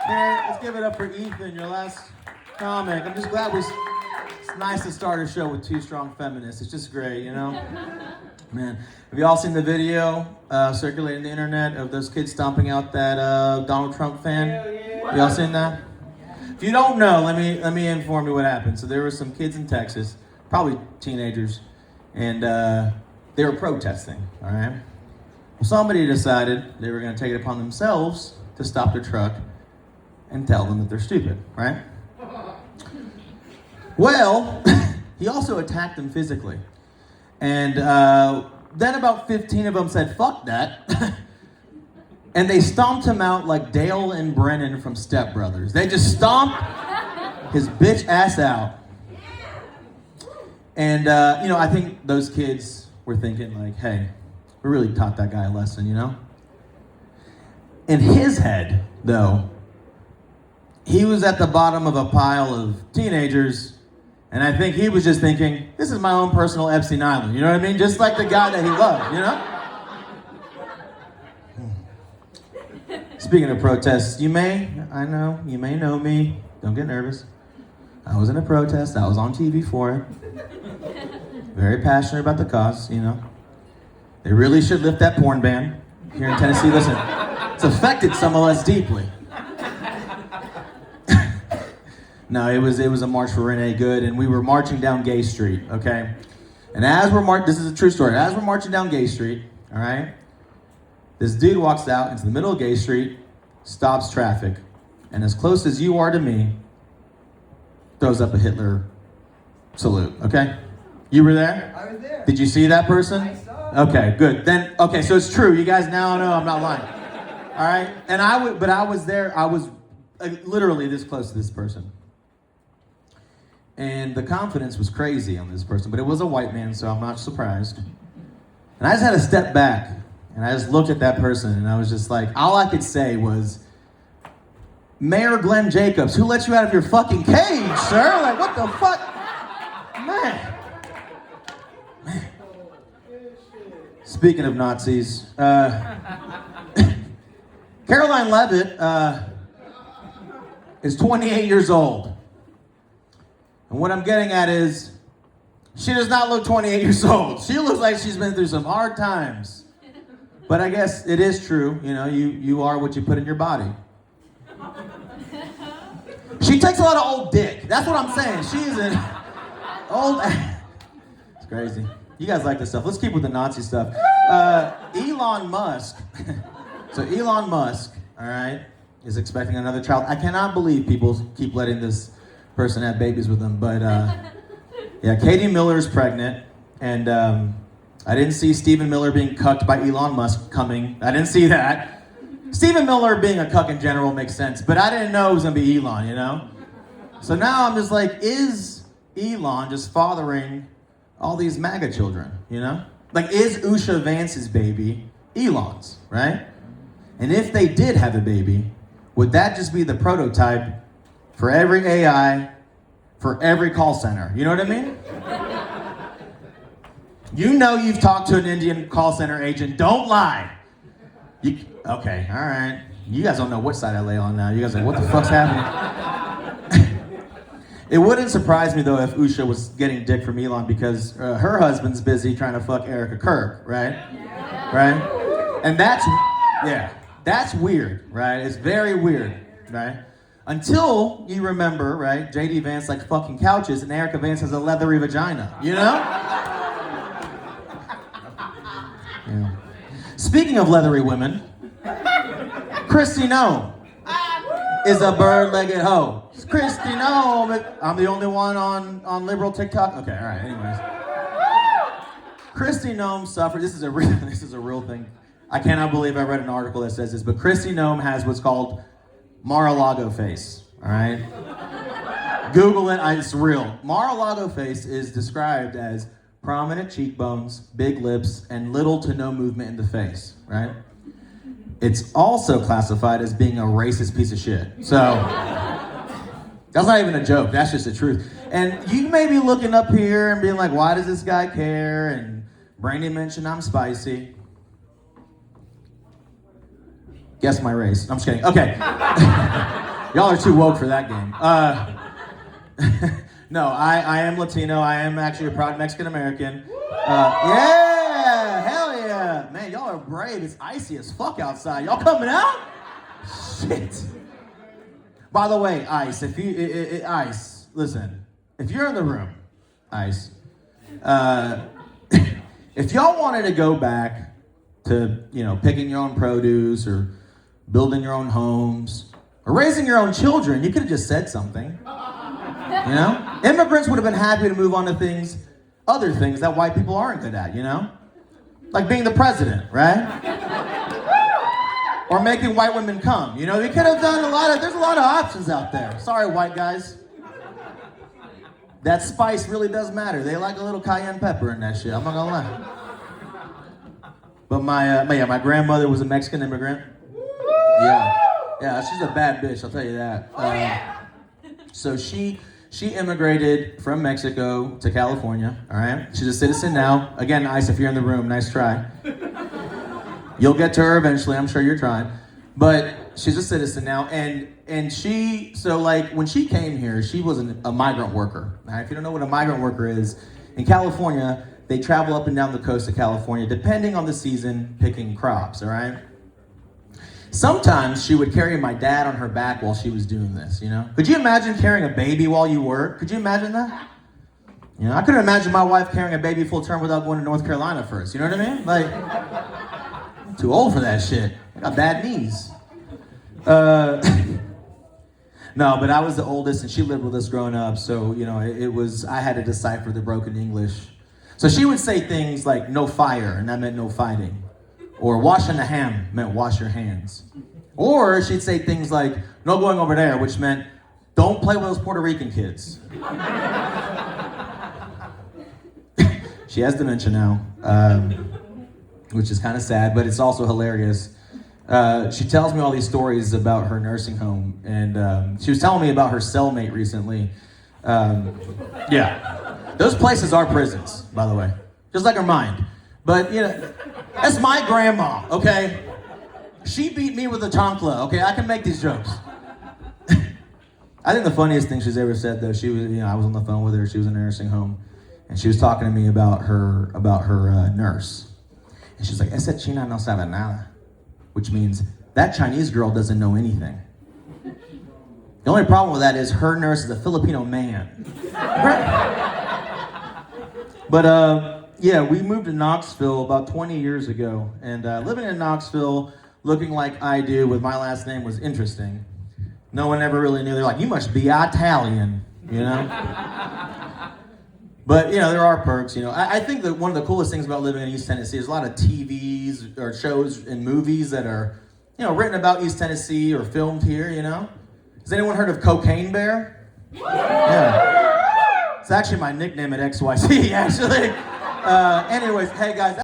Man, let's give it up for Ethan, your last comic. I'm just glad it's nice to start a show with two strong feminists. It's just great, you know? Man, have you all seen the video circulating the internet of those kids stomping out that Donald Trump fan? Have y'all seen that? If you don't know, let me inform you what happened. So there were some kids in Texas, probably teenagers, and they were protesting, all right? Well, somebody decided they were going to take it upon themselves to stop their truck and tell them that they're stupid, right? Well, he also attacked them physically. And then about 15 of them said, fuck that. And they stomped him out like Dale and Brennan from Step Brothers. They just stomped his bitch ass out. And, I think those kids were thinking like, hey, we really taught that guy a lesson, you know? In his head, though, he was at the bottom of a pile of teenagers, and I think he was just thinking, this is my own personal Epstein Island, you know what I mean? Just like the guy that he loved, you know? Speaking of protests, you may know me, don't get nervous. I was in a protest, I was on TV for it. Very passionate about the cause, you know. They really should lift that porn ban here in Tennessee. Listen, it's affected some of us deeply. No, it was a march for Renee Good, and we were marching down Gay Street, okay? And as we're this is a true story. As we're marching down Gay Street, all right, this dude walks out into the middle of Gay Street, stops traffic, and as close as you are to me, throws up a Hitler salute, okay? You were there? I was there. Did you see that person? I saw. Okay, good. Then, okay, so it's true. You guys now know I'm not lying. All right? And I was there. I was literally this close to this person. And the confidence was crazy on this person, but it was a white man, so I'm not surprised. And I just had to step back, and I just looked at that person, and I was just like, all I could say was, Mayor Glenn Jacobs, who let you out of your fucking cage, sir? Like, what the fuck? Man. Speaking of Nazis, Caroline Levitt is 28 years old. And what I'm getting at is, she does not look 28 years old. She looks like she's been through some hard times. But I guess it is true, you know, you are what you put in your body. She takes a lot of old dick. That's what I'm saying. She's an old... It's crazy. You guys like this stuff. Let's keep with the Nazi stuff. Elon Musk. So Elon Musk, all right, is expecting another child. I cannot believe people keep letting this person have babies with them. But yeah, Katie Miller is pregnant. And I didn't see Stephen Miller being cucked by Elon Musk coming. I didn't see that. Stephen Miller being a cuck in general makes sense. But I didn't know it was going to be Elon, you know? So now I'm just like, is Elon just fathering all these MAGA children, you know? Like, is Usha Vance's baby Elon's, right? And if they did have a baby, would that just be the prototype for every AI, for every call center? You know what I mean? You know you've talked to an Indian call center agent. Don't lie. Okay, all right. You guys don't know what side I lay on now. You guys are like, what the fuck's happening? It wouldn't surprise me, though, if Usha was getting dick from Elon because her husband's busy trying to fuck Erica Kirk, right? Yeah. Right? And that's weird, right? It's very weird, right? Until you remember, right, J.D. Vance like fucking couches and Erica Vance has a leathery vagina, you know? Yeah. Speaking of leathery women, Kristi Noem is a bird-legged hoe. Kristi Noem. I'm the only one on liberal TikTok. Okay, all right. Anyways, Kristi Noem suffered. This is a real thing. I cannot believe I read an article that says this, but Kristi Noem has what's called Mar-a-Lago face. All right. Google it. It's real. Mar-a-Lago face is described as prominent cheekbones, big lips, and little to no movement in the face. Right. It's also classified as being a racist piece of shit. So, that's not even a joke. That's just the truth. And you may be looking up here and being like, why does this guy care? And Brandy mentioned I'm spicy. Guess my race. I'm just kidding. Okay. Y'all are too woke for that game. No, I am Latino. I am actually a proud Mexican American. Yeah, hell yeah. Man, y'all are brave. It's icy as fuck outside. Y'all coming out? Shit. By the way, Ice, Ice, listen, if you're in the room, Ice, if y'all wanted to go back to, picking your own produce or building your own homes or raising your own children, you could have just said something. Immigrants would have been happy to move on to other things that white people aren't good at, Like being the president, right? Or making white women come. We could have done there's a lot of options out there. Sorry, white guys. That spice really does matter. They like a little cayenne pepper in that shit, I'm not gonna lie. But my grandmother was a Mexican immigrant. Yeah, she's a bad bitch, I'll tell you that. So she immigrated from Mexico to California, all right? She's a citizen now. Again, Ice, if you're in the room, nice try. You'll get to her eventually, I'm sure you're trying. But she's a citizen now, and when she came here, she was a migrant worker. Now, if you don't know what a migrant worker is, in California, they travel up and down the coast of California, depending on the season, picking crops, all right? Sometimes she would carry my dad on her back while she was doing this, Could you imagine carrying a baby while you work? Could you imagine that? I couldn't imagine my wife carrying a baby full term without going to North Carolina first, you know what I mean? I'm too old for that shit. I got bad knees. No, but I was the oldest and she lived with us growing up, so, I had to decipher the broken English. So she would say things like, no fire, and that meant no fighting. Or washing the ham meant wash your hands. Or she'd say things like, no going over there, which meant don't play with those Puerto Rican kids. She has dementia now, which is kind of sad, but it's also hilarious. She tells me all these stories about her nursing home, and she was telling me about her cellmate recently. Yeah. Those places are prisons, by the way. Just like her mind. But, that's my grandma, okay? She beat me with a chancla, okay? I can make these jokes. I think the funniest thing she's ever said, though, she was, I was on the phone with her, she was in a nursing home, and she was talking to me about her nurse. And she's like, esa china no sabe nada, which means that Chinese girl doesn't know anything. The only problem with that is her nurse is a Filipino man. But, yeah, we moved to Knoxville about 20 years ago, and living in Knoxville, looking like I do with my last name was interesting. No one ever really knew. They're like, you must be Italian, But, there are perks, I think that one of the coolest things about living in East Tennessee is a lot of TVs or shows and movies that are, written about East Tennessee or filmed here, Has anyone heard of Cocaine Bear? Yeah. It's actually my nickname at XYZ, actually. Anyways, hey guys.